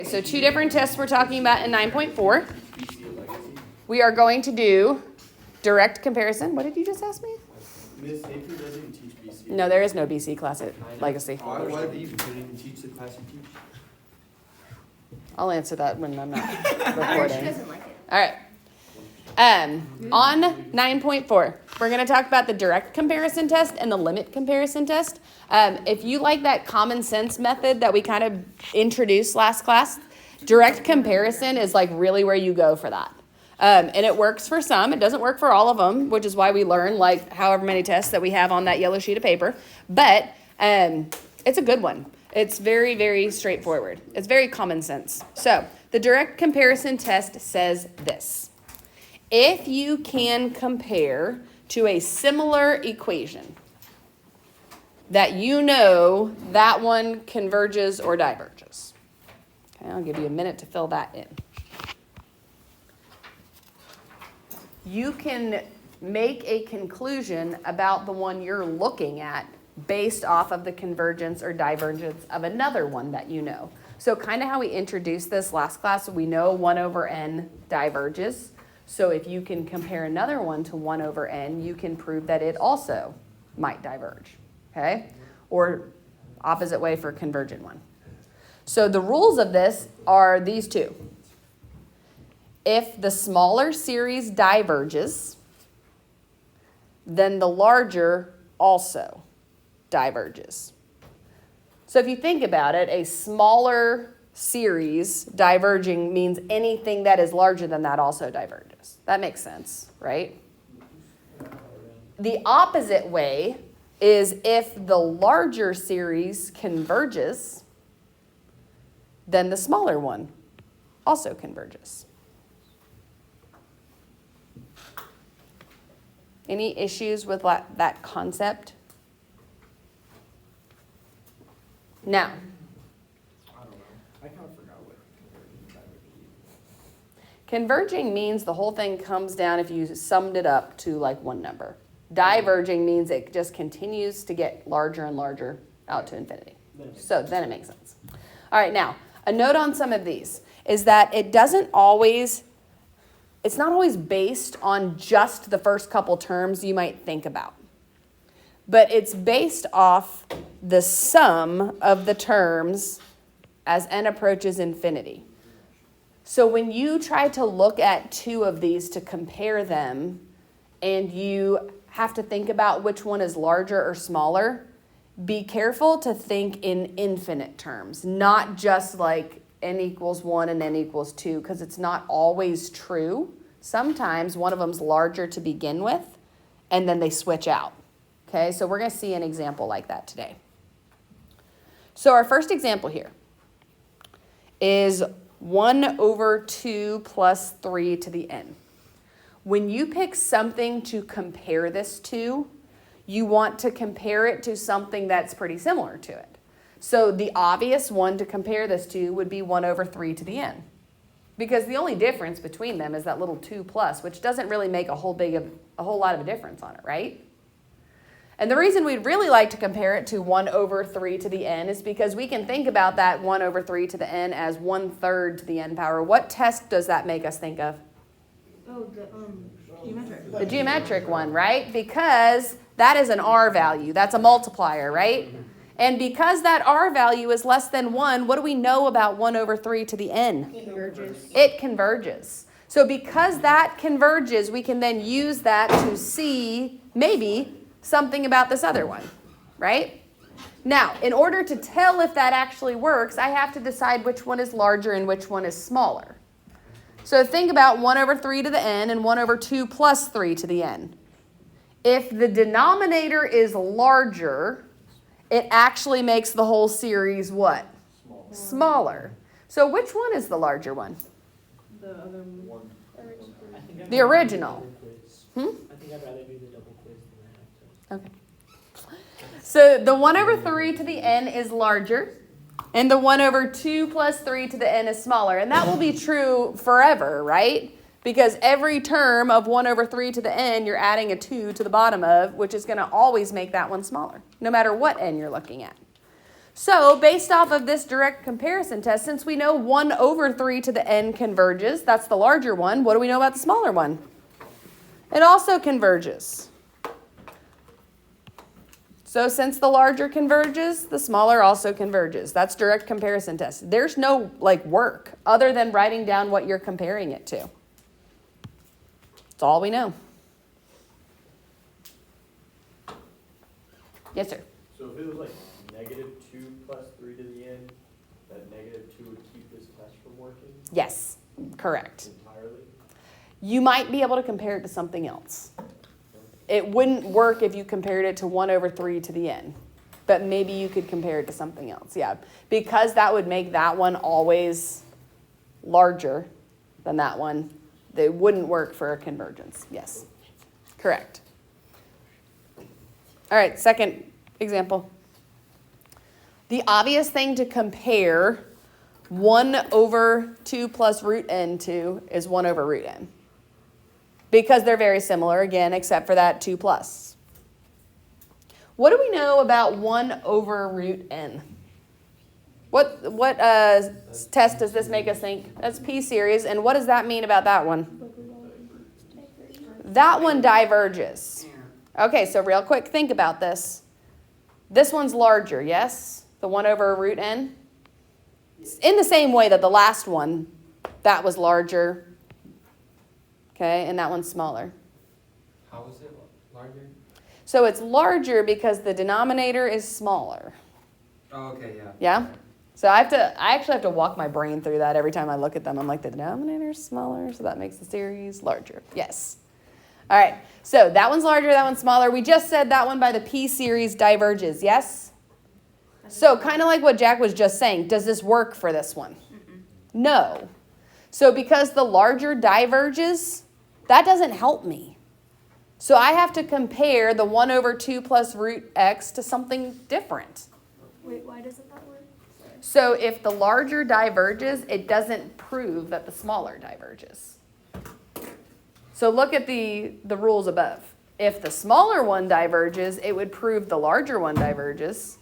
So 2 different tests we're talking about in 9.4. We are going to do direct comparison. What did you just ask me? Miss AP doesn't teach BC. No, there is no BC class at Legacy. Why do you couldn't even teach the class you teach? I'll answer that when I'm not She recording. doesn't like it. All right. On 9.4, we're going to talk about the direct comparison test and the limit comparison test. If you like that common sense method that we kind of introduced last class, direct comparison is like really where you go for that. And it works for some. It doesn't work for all of them, which is why we learn like however many tests that we have on that yellow sheet of paper. But it's a good one. It's very, very straightforward. It's very common sense. So the direct comparison test says this. If you can compare to a similar equation that you know that one converges or diverges. Okay, I'll give you a minute to fill that in. You can make a conclusion about the one you're looking at based off of the convergence or divergence of another one that you know. So kind of how we introduced this last class, we know 1 over n diverges. So if you can compare another one to 1 over n, you can prove that it also might diverge, okay? Or opposite way for a convergent one. So the rules of this are these two. If the smaller series diverges, then the larger also diverges. So if you think about it, a smaller series diverging means anything that is larger than that also diverges. That makes sense, right? The opposite way is if the larger series converges, then the smaller one also converges. Any issues with that concept? Now, I kind of forgot what converging means the whole thing comes down if you summed it up to like one number. Diverging means it just continues to get larger and larger out to infinity. So then it makes sense. All right, now, a note on some of these is that it's not always based on just the first couple terms you might think about. But it's based off the sum of the terms as n approaches infinity. So when you try to look at 2 of these to compare them, and you have to think about which one is larger or smaller, be careful to think in infinite terms, not just like n equals 1 and n equals 2, because it's not always true. Sometimes one of them's larger to begin with, and then they switch out. Okay, so we're going to see an example like that today. So our first example here is 1 over 2 plus 3 to the n. When you pick something to compare this to, you want to compare it to something that's pretty similar to it. So the obvious one to compare this to would be 1 over 3 to the n. Because the only difference between them is that little 2 plus, which doesn't really make a whole lot of a difference on it, right? And the reason we'd really like to compare it to 1 over 3 to the n is because we can think about that 1 over 3 to the n as 1/3 to the n power. What test does that make us think of? Oh, the geometric. The geometric one, right? Because that is an r value. That's a multiplier, right? And because that r value is less than 1, what do we know about 1 over 3 to the n? Converges. It converges. So because that converges, we can then use that to see maybe something about this other one, right? Now, in order to tell if that actually works, I have to decide which one is larger and which one is smaller. So think about 1 over 3 to the n and 1 over 2 plus 3 to the n. If the denominator is larger, it actually makes the whole series what? Smaller. So which one is the larger one? The other one. The original. I think I'd rather do the double quiz than I have to. Okay. So the 1 over 3 to the n is larger, and the 1 over 2 plus 3 to the n is smaller. And that will be true forever, right? Because every term of 1 over 3 to the n, you're adding a 2 to the bottom of, which is going to always make that one smaller, no matter what n you're looking at. So based off of this direct comparison test, since we know 1 over 3 to the n converges, that's the larger one, what do we know about the smaller one? It also converges. So since the larger converges, the smaller also converges. That's direct comparison test. There's no work other than writing down what you're comparing it to. That's all we know. Yes, sir. So if it was like -2 plus 3 to the n, that -2 would keep this test from working Yes, correct. entirely? You might be able to compare it to something else. It wouldn't work if you compared it to 1 over 3 to the n. But maybe you could compare it to something else, yeah. Because that would make that one always larger than that one. They wouldn't work for a convergence, yes. Correct. All right, second example. The obvious thing to compare 1 over 2 plus root n to is 1 over root n. Because they're very similar, again, except for that 2 plus. What do we know about 1 over root n? What test does this make us think? That's P series, and what does that mean about that one? That one diverges. Okay, so real quick, think about this. This one's larger, yes? The 1 over root n? In the same way that the last one, that was larger. Okay, and that one's smaller. How is it larger? So it's larger because the denominator is smaller. Oh, okay, yeah. Yeah? So I actually have to walk my brain through that every time I look at them. I'm like, the denominator is smaller, so that makes the series larger. Yes. All right, so that one's larger, that one's smaller. We just said that one by the P series diverges, yes? So kind of like what Jack was just saying, does this work for this one? No. So because the larger diverges, that doesn't help me. So I have to compare the 1 over 2 plus root x to something different. Wait, why doesn't that work? Sorry. So if the larger diverges, it doesn't prove that the smaller diverges. So look at the rules above. If the smaller one diverges, it would prove the larger one diverges.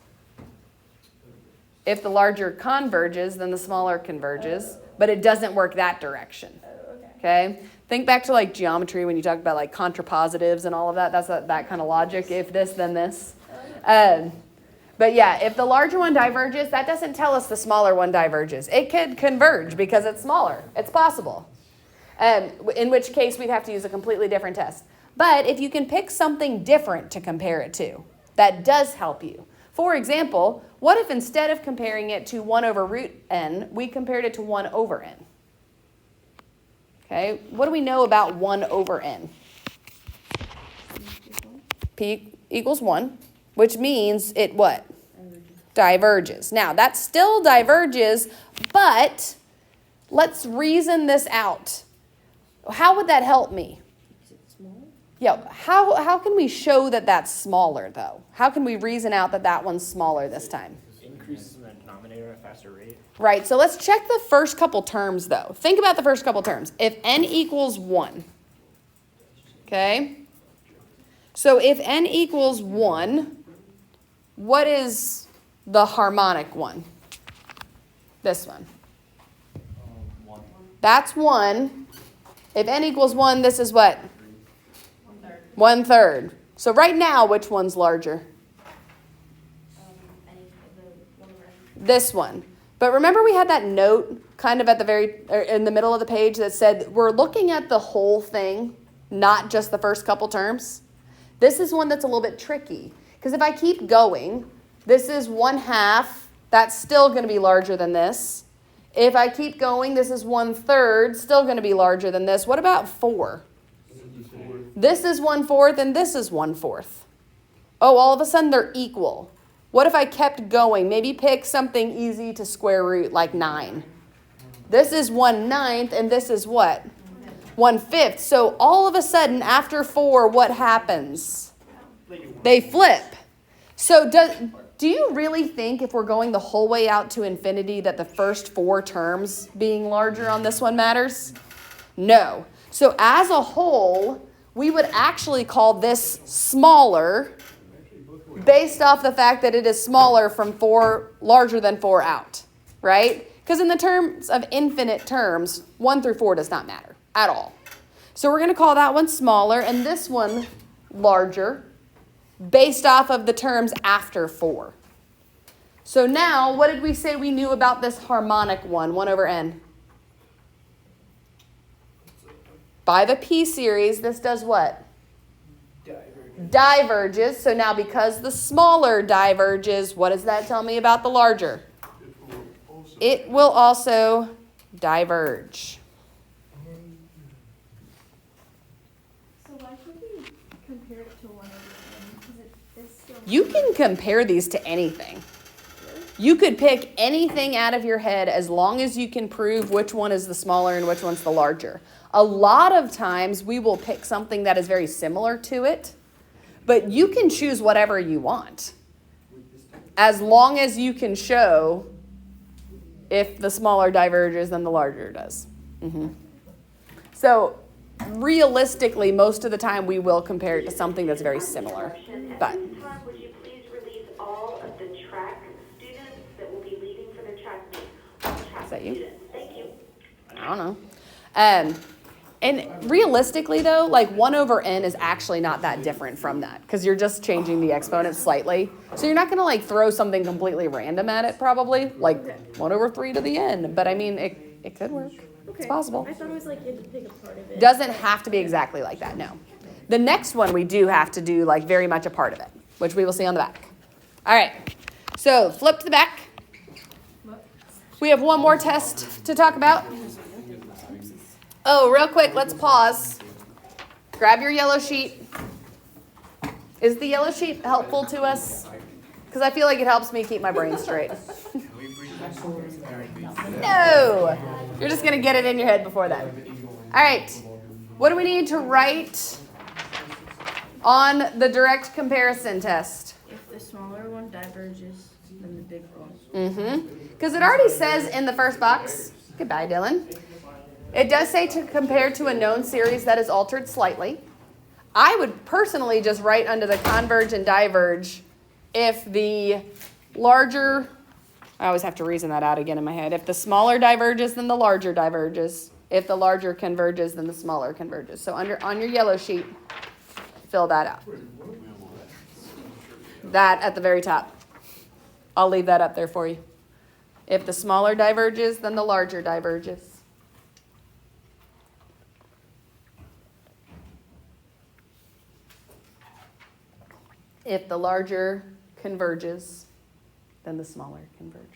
If the larger converges, then the smaller converges. But it doesn't work that direction. Okay? Think back to geometry when you talk about contrapositives and all of that. That's that kind of logic. If this, then this. But yeah, if the larger one diverges, that doesn't tell us the smaller one diverges. It could converge because it's smaller. It's possible. In which case, we'd have to use a completely different test. But if you can pick something different to compare it to, that does help you. For example, what if instead of comparing it to 1 over root n, we compared it to 1 over n? Okay, what do we know about 1 over n? P equals 1, which means it what? Diverges. Now, that still diverges, but let's reason this out. How would that help me? Is it small? Yeah, how can we show that that's smaller, though? How can we reason out that that one's smaller this time? Increases in the denominator at a faster rate. Right, so let's check the first couple terms, though. Think about the first couple terms. If n equals 1, okay? So if n equals 1, what is the harmonic one? This one. 1. That's 1. If n equals 1, this is what? 1/3. 1/3. So right now, which one's larger? This one. But remember we had that note kind of at the in the middle of the page that said we're looking at the whole thing, not just the first couple terms. This is one that's a little bit tricky because if I keep going, this is 1/2. That's still going to be larger than this. If I keep going, this is 1/3, still going to be larger than this. What about 4? This is 1/4 and this is 1/4. Oh, all of a sudden they're equal. What if I kept going? Maybe pick something easy to square root like 9. This is 1/9 and this is what? 1/5. So all of a sudden after 4, what happens? They flip. So do you really think if we're going the whole way out to infinity that the first 4 terms being larger on this one matters? No. So as a whole, we would actually call this smaller based off the fact that it is smaller from 4, larger than 4 out, right? Because in the terms of infinite terms, 1 through 4 does not matter at all. So we're going to call that one smaller and this one larger based off of the terms after 4. So now, what did we say we knew about this harmonic one, 1 over n? By the p series, this does what? Diverges. So now because the smaller diverges, what does that tell me about the larger? It will also diverge. So why should we compare it to 1 over n? Because it is still. You can compare these to anything. You could pick anything out of your head as long as you can prove which one is the smaller and which one's the larger. A lot of times we will pick something that is very similar to it, but you can choose whatever you want as long as you can show if the smaller diverges than the larger does. So realistically, most of the time we will compare it to something that's very similar. But At this time, would you please release all of the track students that will be leaving for their track meet? All track Is that you? students. Thank you. I don't know. And realistically though, like 1 over n is actually not that different from that because you're just changing the exponent slightly. So you're not going to like throw something completely random at it probably, like 1 over 3 to the n. But I mean, it could work. It's possible. I thought it was like you had to pick a part of it. Doesn't have to be exactly like that, no. The next one we do have to do like very much a part of it, which we will see on the back. All right, so flip to the back. We have one more test to talk about. Oh, real quick, let's pause. Grab your yellow sheet. Is the yellow sheet helpful to us? Because I feel like it helps me keep my brain straight. No, you're just going to get it in your head before that. All right, what do we need to write on the direct comparison test? If the smaller one diverges, then the bigger one. Because it already says in the first box, goodbye, Dylan. It does say to compare to a known series that is altered slightly. I would personally just write under the converge and diverge if the larger, I always have to reason that out again in my head. If the smaller diverges, then the larger diverges. If the larger converges, then the smaller converges. So on your yellow sheet, fill that out. That at the very top. I'll leave that up there for you. If the smaller diverges, then the larger diverges. If the larger converges, then the smaller converges.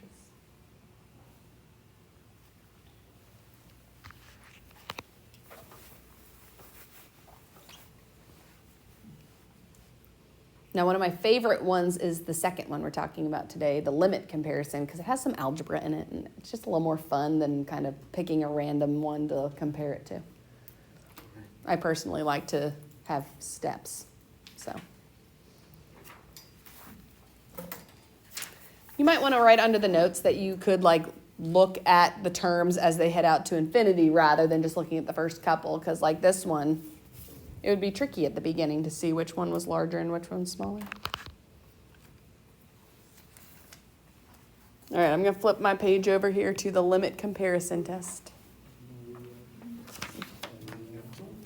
Now, one of my favorite ones is the second one we're talking about today, the limit comparison, because it has some algebra in it, and it's just a little more fun than kind of picking a random one to compare it to. I personally like to have steps, so. You might want to write under the notes that you could like look at the terms as they head out to infinity rather than just looking at the first couple, because like this one, it would be tricky at the beginning to see which one was larger and which one's smaller. All right, I'm going to flip my page over here to the limit comparison test.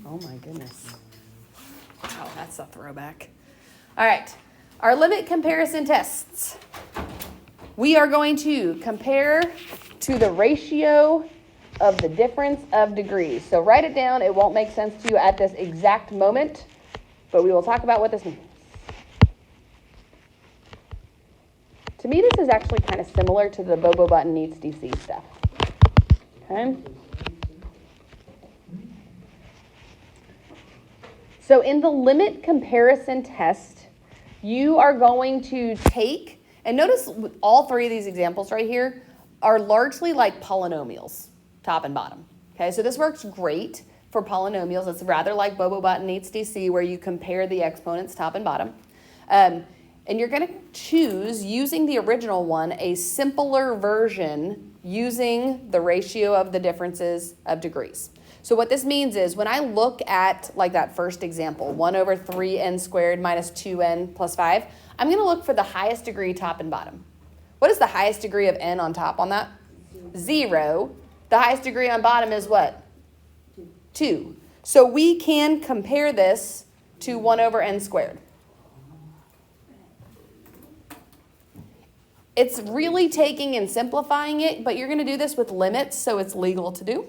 Oh my goodness. Wow, that's a throwback. All right, our limit comparison tests. We are going to compare to the ratio of the difference of degrees. So write it down. It won't make sense to you at this exact moment, but we will talk about what this means. To me, this is actually kind of similar to the Bobo button needs DC stuff. Okay? So in the limit comparison test, you are going to take, and notice all three of these examples right here are largely like polynomials, top and bottom. Okay, so this works great for polynomials. It's rather like Bobo button needs DC, where you compare the exponents top and bottom. And you're going to choose, using the original one, a simpler version using the ratio of the differences of degrees. So what this means is when I look at like that first example, 1 over 3n squared minus 2n plus 5, I'm going to look for the highest degree top and bottom. What is the highest degree of n on top on that? 0. The highest degree on bottom is what? 2. So we can compare this to 1 over n squared. It's really taking and simplifying it, but you're going to do this with limits, so it's legal to do.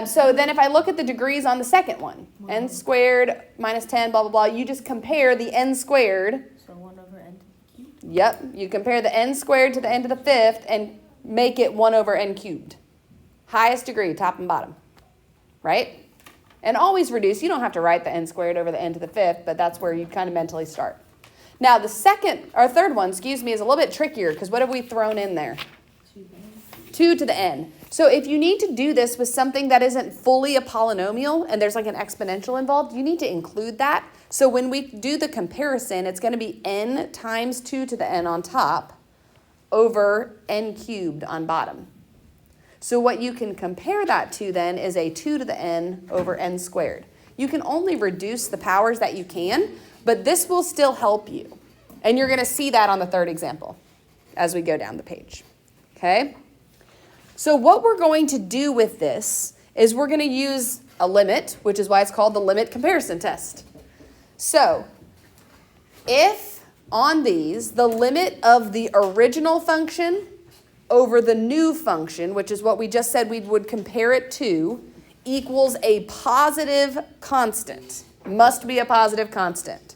So then if I look at the degrees on the second one, n squared minus 10, blah, blah, blah, you just compare the n squared. So 1 over n to the cube? Yep, you compare the n squared to the n to the fifth and make it 1 over n cubed. Highest degree, top and bottom, right? And always reduce. You don't have to write the n squared over the n to the fifth, but that's where you kind of mentally start. Now the third one, is a little bit trickier because what have we thrown in there? 2 to the n. So if you need to do this with something that isn't fully a polynomial and there's like an exponential involved, you need to include that. So when we do the comparison, it's going to be n times 2 to the n on top over n cubed on bottom. So what you can compare that to then is a 2 to the n over n squared. You can only reduce the powers that you can, but this will still help you. And you're going to see that on the third example as we go down the page. Okay? So what we're going to do with this is we're going to use a limit, which is why it's called the limit comparison test. So if on these, the limit of the original function over the new function, which is what we just said we would compare it to, equals a positive constant, must be a positive constant,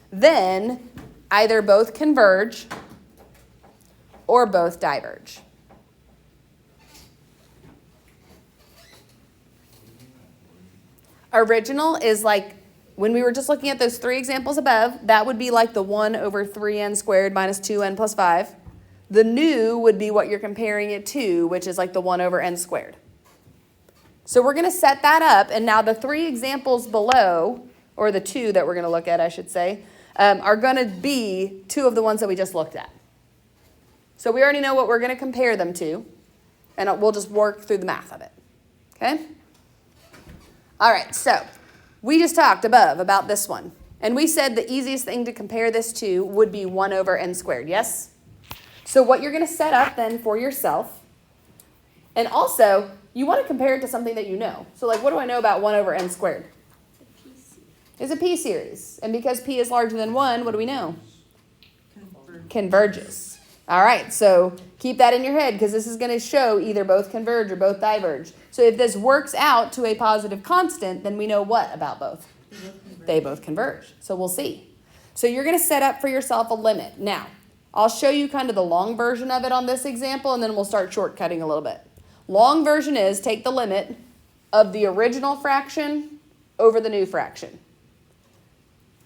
then either both converge or both diverge. Original is like, when we were just looking at those 3 examples above, that would be like the 1 over 3n squared minus 2n plus 5. The new would be what you're comparing it to, which is like the 1 over n squared. So we're going to set that up, and now the 3 examples below, or the 2 that we're going to look at, I should say, are going to be 2 of the ones that we just looked at. So we already know what we're going to compare them to, and we'll just work through the math of it. Okay? All right, so we just talked above about this one, and we said the easiest thing to compare this to would be 1 over n squared, yes? So what you're going to set up then for yourself, and also you want to compare it to something that you know. So like, what do I know about 1 over n squared? It's a p series, and because p is larger than 1, what do we know? Converges. All right, so keep that in your head because this is going to show either both converge or both diverge. So if this works out to a positive constant, then we know what about both? They both converge. So we'll see. So you're going to set up for yourself a limit. Now, I'll show you kind of the long version of it on this example, and then we'll start shortcutting a little bit. Long version is take the limit of the original fraction over the new fraction.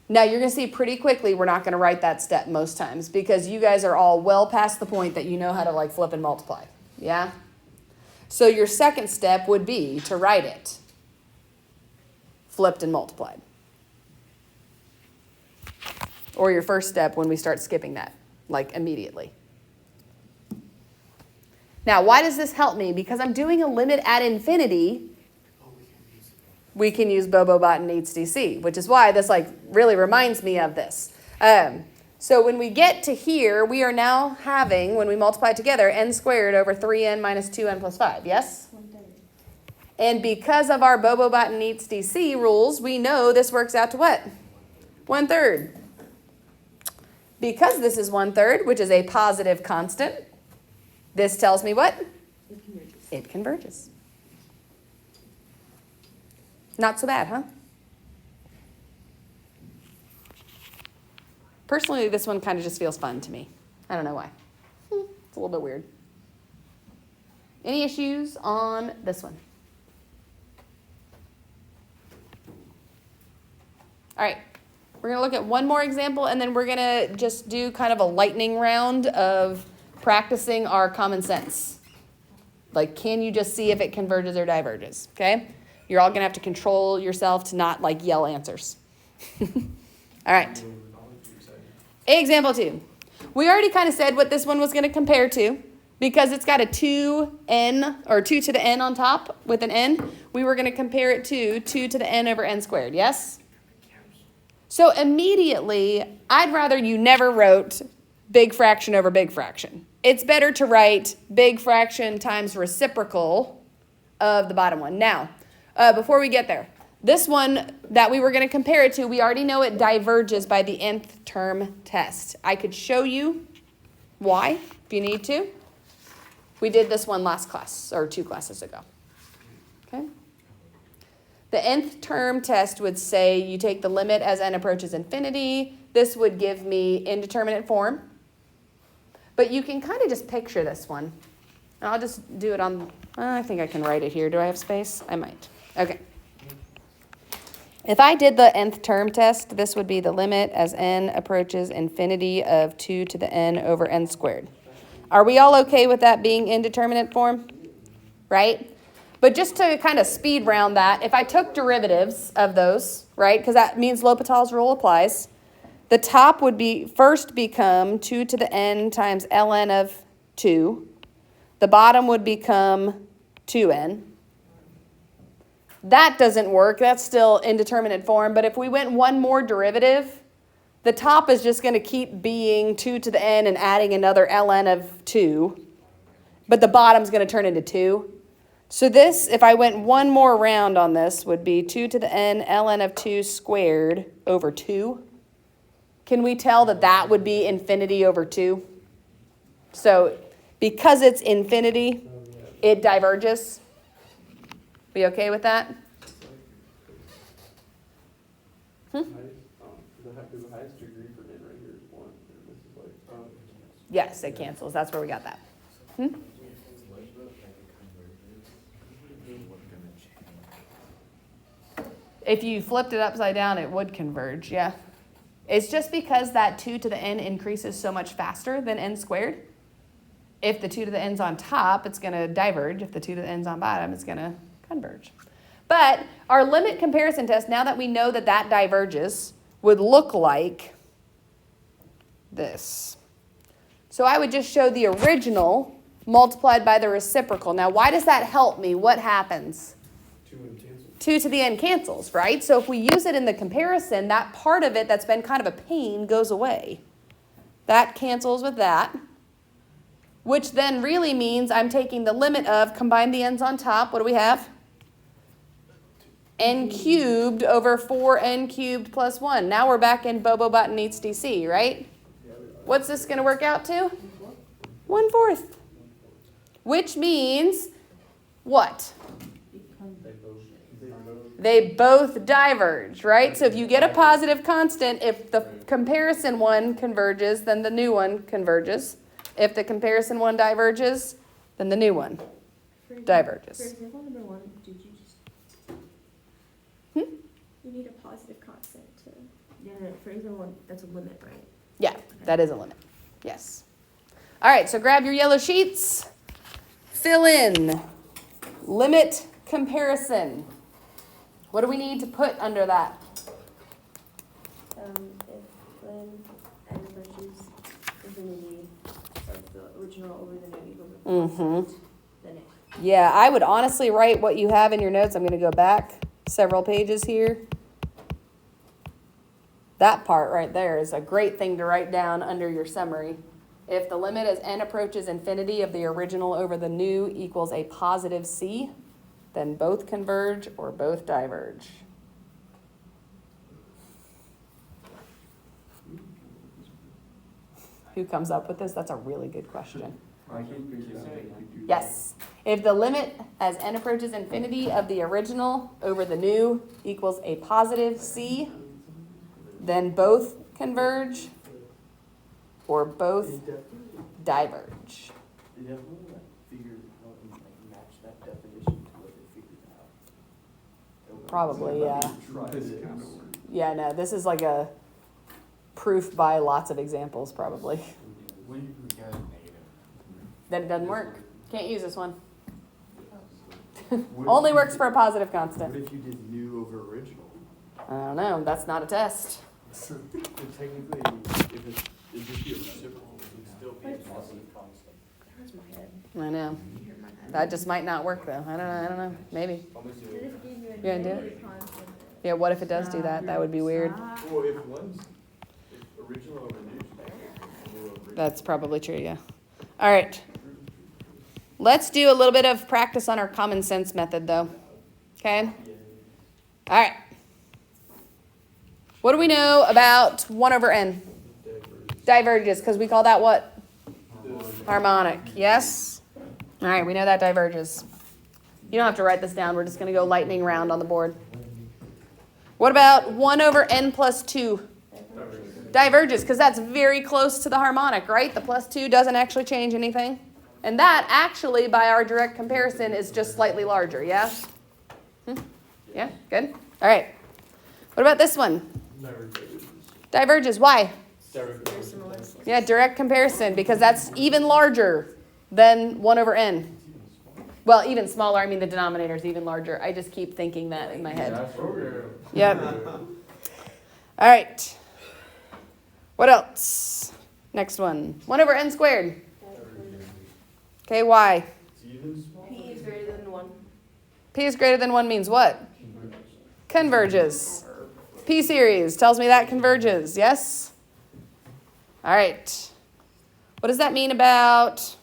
Now, you're going to see pretty quickly we're not going to write that step most times because you guys are all well past the point that you know how to like flip and multiply. Yeah? So your second step would be to write it flipped and multiplied. Or your first step when we start skipping that, like immediately. Now, why does this help me? Because I'm doing a limit at infinity. We can use Bobo-Bot and HDC, which is why this like really reminds me of this. So when we get to here, we are now having, when we multiply together, n squared over 3n minus 2n plus 5, yes? 1/3. And because of our Bobo-Bot and HDC rules, we know this works out to what? 1/3. Because this is 1/3, which is a positive constant, this tells me what? It converges. It converges. Not so bad, huh? Personally, this one kind of just feels fun to me. I don't know why. It's a little bit weird. Any issues on this one? All right. We're going to look at one more example, and then we're going to just do kind of a lightning round of practicing our common sense. Like, can you just see if it converges or diverges? Okay? You're all going to have to control yourself to not, like, yell answers. All right. Example 2. We already kind of said what this one was going to compare to. because it's got a 2n, or 2 to the n on top with an n, we were going to compare it to 2 to the n over n squared, yes? So immediately, I'd rather you never wrote big fraction over big fraction. It's better to write big fraction times reciprocal of the bottom one. Now, before we get there, this one that we were going to compare it to, we already know it diverges by the nth term test. I could show you why if you need to. We did this one last class, or 2 classes ago. Okay? The nth term test would say you take the limit as n approaches infinity. This would give me indeterminate form. But you can kind of just picture this one. And I'll just do it on, I think I can write it here. Do I have space? I might. Okay. If I did the nth term test, this would be the limit as n approaches infinity of 2 to the n over n squared. Are we all okay with that being indeterminate form? Right? But just to kind of speed round that, if I took derivatives of those, right, because that means L'Hopital's rule applies, the top would be first become 2 to the n times ln of 2. The bottom would become 2n. That doesn't work. That's still indeterminate form. But if we went one more derivative, the top is just going to keep being 2 to the n and adding another ln of 2. But the bottom's going to turn into 2. So this, if I went one more round on this, would be 2 to the n ln of 2 squared over 2. Can we tell that that would be infinity over 2? So because it's infinity, it diverges. Be okay with that? The highest degree for n right here is 1, and this is like, Yes, it cancels. That's where we got that. If you flipped it upside down, it would converge, yeah. It's just because that 2 to the n increases so much faster than n squared. If the 2 to the n's on top, it's going to diverge. If the 2 to the n's on bottom, it's going to converge. But our limit comparison test, now that we know that that diverges, would look like this. So I would just show the original multiplied by the reciprocal. Now, why does that help me? What happens? 2 to the n cancels, right? So if we use it in the comparison, that part of it that's been kind of a pain goes away. That cancels with that, which then really means I'm taking the limit of, combine the n's on top, what do we have? N cubed over 4n cubed plus 1. Now we're back in Bobo Button eats DC, right? What's this going to work out to? 1/4. Which means what? They both diverge, right? So if you get a positive constant, if the comparison one converges, then the new one converges. If the comparison one diverges, then the new one diverges. For example, number 1, did you just... You need a positive constant to. Yeah, no, for example 1, that's a limit, right? Yeah, that is a limit. Yes. All right, so grab your yellow sheets. Fill in limit comparison. What do we need to put under that? If when n approaches infinity of the original over the new equals a constant, then it. Yeah, I would honestly write what you have in your notes. I'm going to go back several pages here. That part right there is a great thing to write down under your summary. If the limit as n approaches infinity of the original over the new equals a positive c, then both converge or both diverge. Who comes up with this? That's a really good question. Yes. If the limit as n approaches infinity of the original over the new equals a positive c, then both converge or both diverge. They definitely figured out and match that definition to what they figured out. Probably, yeah. Try this. Yeah, no, this is like a proof by lots of examples, probably. Then it doesn't work. Can't use this one. Only works for a positive What constant. if you did new over original? I don't know. That's not a test. But technically, if it'd just be a reciprocal, it would still be a positive constant. Hurts my head. I know. You hurt my head. That just might not work though. I don't know. Maybe. I'm gonna do What it. if it gave you a You gonna do it? negative constant? Yeah, what if it does do that? That would be weird. Well, if original over new, new over. That's probably true, yeah. All right. Let's do a little bit of practice on our common sense method though. Okay? All right. What do we know about 1 over n? Diverges, because we call that what? Harmonic. Yes? All right, we know that diverges. You don't have to write this down. We're just going to go lightning round on the board. What about 1 over n plus 2? Diverges, because that's very close to the harmonic, right? The plus 2 doesn't actually change anything. And that actually, by our direct comparison, is just slightly larger, yeah? Yeah, good. All right. What about this one? Diverges, why? Very similar. Yeah, direct comparison, because that's even larger than 1 over n. Well, even smaller, I mean the denominator is even larger. I just keep thinking that in my head. Yep. All right. What else? Next one. 1 over n squared. Okay, why? P is greater than 1. P is greater than 1 means what? Converges. P series tells me that converges, yes? All right. What does that mean about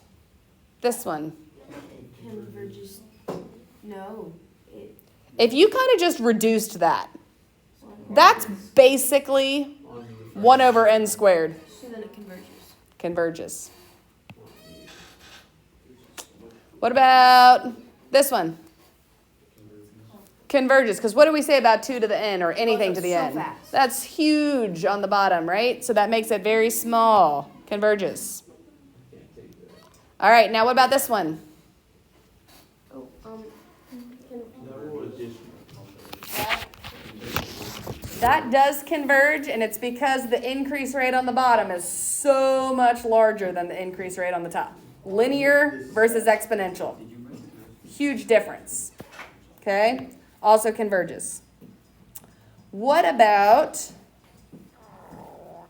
this one? Converges. No. If you kind of just reduced that, that's basically 1 over n squared. So then it converges. Converges. What about this one? Converges, because what do we say about 2 to the n or anything to the so n? fast. That's huge on the bottom, right? So that makes it very small. Converges. All right, now what about this one? Oh, That does converge, and it's because the increase rate on the bottom is so much larger than the increase rate on the top. Linear versus exponential. Huge difference. Okay? Also converges. What about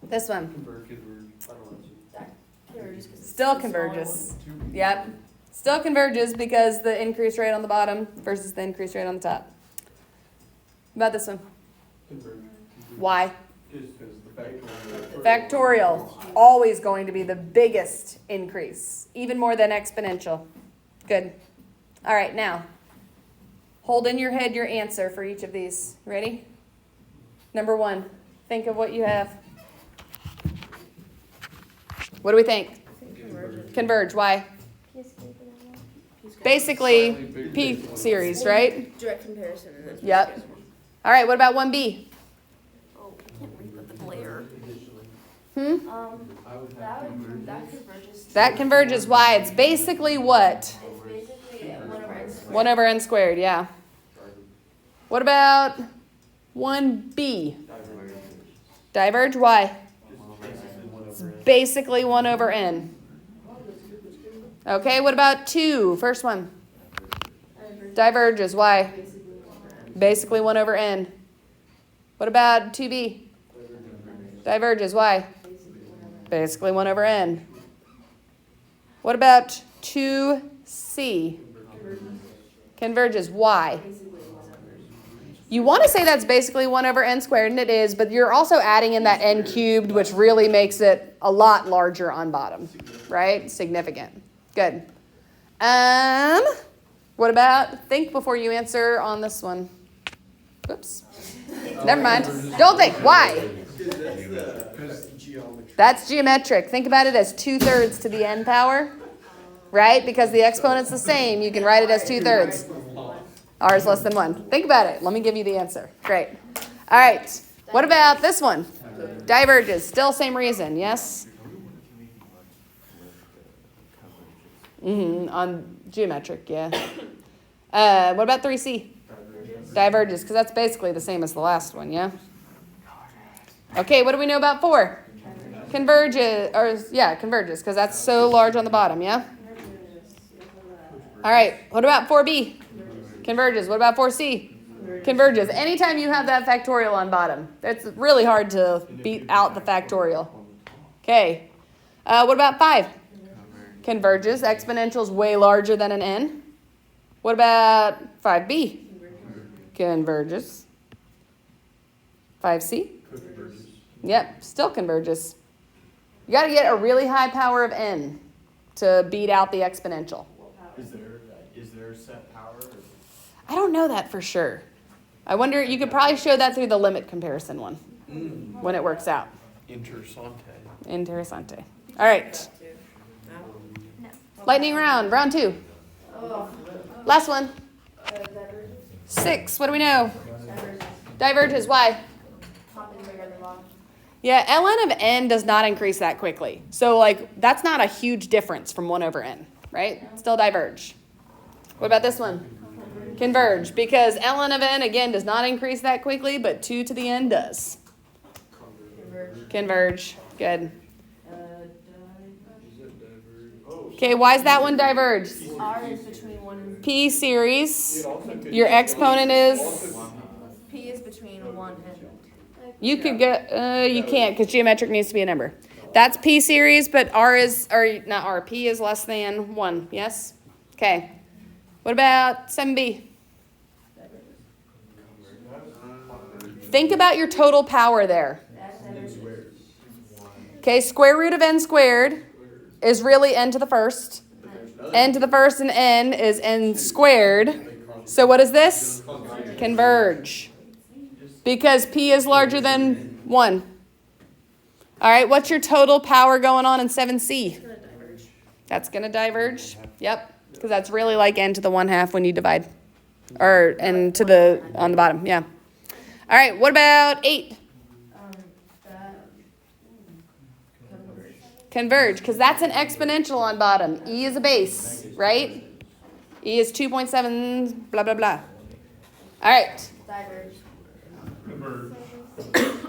this one? converges 'cause it's Still the smaller converges. Yep. Still converges because the increase rate on the bottom versus the increase rate on the top. What about this one? Why? Just because the Factorial. Always going to be the biggest increase. Even more than exponential. Good. All right, now. Hold in your head your answer for each of these. Ready? Number 1. Think of what you have. What do we think? Converge. Why? P is greater than 1. Basically, P series, right? Direct comparison. And then Yep. All right, what about 1B? Oh, I can't read with the glare. Hmm? That converges. That converges. Why? It's basically what? It's basically 1 over n squared. 1 over n squared, yeah. What about 1B? Diverge. Why? It's basically 1 over n. Okay, what about 2? First one. Diverges. Why? Basically 1 over n. What about 2B? Diverges. Why? Basically 1 over n. What about 2C? Converges. Why? You want to say that's basically 1 over n squared, and it is, but you're also adding in that n cubed, which really makes it a lot larger on bottom, right? Significant. Good. What about, think before you answer on this one. Oops. Never mind. Don't think. Why? That's geometric. Think about it as 2/3 to the n power, right? Because the exponent's the same, you can write it as 2/3. R is less than 1. Think about it. Let me give you the answer. Great. All right. What about this one? Diverges. Still same reason, yes? On geometric, yeah. What about 3C? Diverges, because that's basically the same as the last one, yeah? Okay, what do we know about 4? Converges, converges, because that's so large on the bottom, yeah? All right, what about 4B? Converges. What about 4C? Converges. Anytime you have that factorial on bottom, it's really hard to beat out the factorial. Okay, what about 5? Converges. Exponential's way larger than an n. What about 5b? Converges. 5c? Yep, still converges. You got to get a really high power of n to beat out the exponential. Is there a set power? Or? I don't know that for sure. I wonder, you could probably show that through the limit comparison one when it works out. Interessante. All right. Lightning round, round 2. Last one. 6, what do we know? Diverges, why? Yeah, ln of n does not increase that quickly. So, like, that's not a huge difference from 1 over n, right? Still diverge. What about this one? Converge, because ln of n, again, does not increase that quickly, but 2 to the n does. Converge. Good. Okay, why is that one diverge? R is between 1 and P series. Your exponent is? P is between 1 and. You could get, you can't because geometric needs to be a number. That's P series, but R is, or not R, P is less than 1, yes? Okay. What about 7b? Think about your total power there. Okay, square root of n squared is really n to the first. N to the first and n is n squared. So what is this? Converge. Because P is larger than 1. All right, what's your total power going on in 7c? That's going to diverge. Yep, because that's really like n to the 1/2 when you divide. Or n to the, on the bottom, yeah. All right, what about 8? Converge, because that's an exponential on bottom. E is a base, right? E is 2.7, blah, blah, blah. All right. Diverge.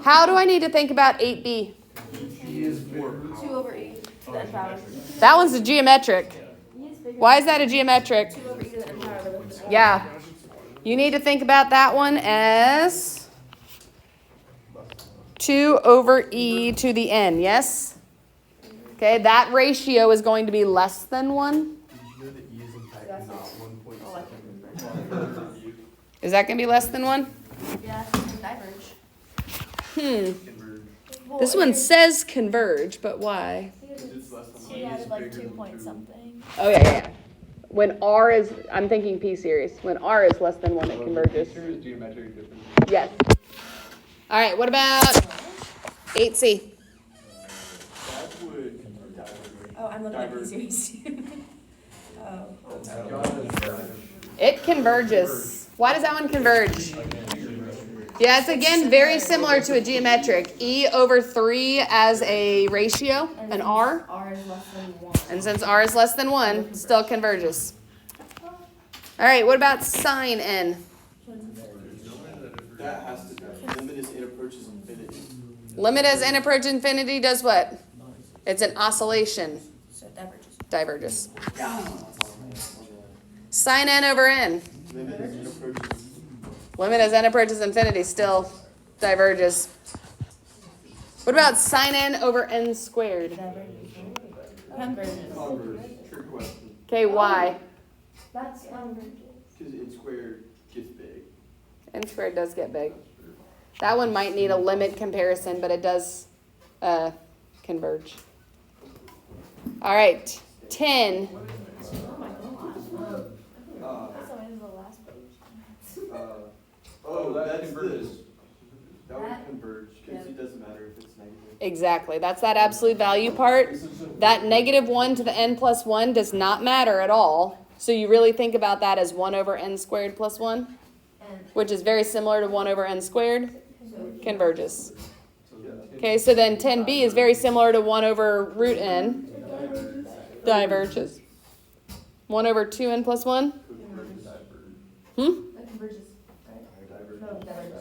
How do I need to think about 8b? 2 over e to the n power. That one's a geometric. Why is that a geometric? 2 over e to the n power. Yeah. You need to think about that one as 2 over e to the n, yes? Okay, that ratio is going to be less than 1. Is that going to be less than 1? Yeah, diverge. This one says converge, but why? She added like 2 point something. Oh, yeah. When R is, I'm thinking P series. When R is less than 1, it converges. Yes. All right, what about 8c? Oh, I'm looking at the series. It converges. Why does that one converge? Yeah, it's again very similar to a geometric. E over 3 as a ratio, an R. R is less than 1. And since R is less than 1, still converges. All right, what about sine n? That has to, limit as n approaches infinity. Limit as n approaches infinity does what? It's an oscillation. So it diverges. Diverges. Sine n over n. Limit as n approaches. Limit as n approaches infinity still diverges. What about sine n over n squared? Converges. Trick question. Okay, why? That's Because n squared gets big. N squared does get big. That one might need a limit comparison, but it does converge. All right, 10. Oh, that's this. That would converge, because it doesn't matter if it's negative. Exactly. That's that absolute value part. That -1 to the n plus 1 does not matter at all. So you really think about that as 1 over n squared plus 1, which is very similar to 1 over n squared. Converges. Okay, so then 10b is very similar to 1 over root n. Diverges. 1 over 2n plus 1?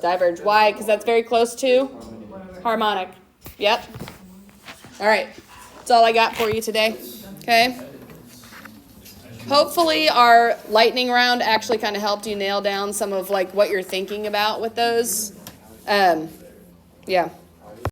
Diverge. Why? Because that's very close to harmonic. Yep. All right. That's all I got for you today. Okay. Hopefully our lightning round actually kind of helped you nail down some of like what you're thinking about with those. Yeah.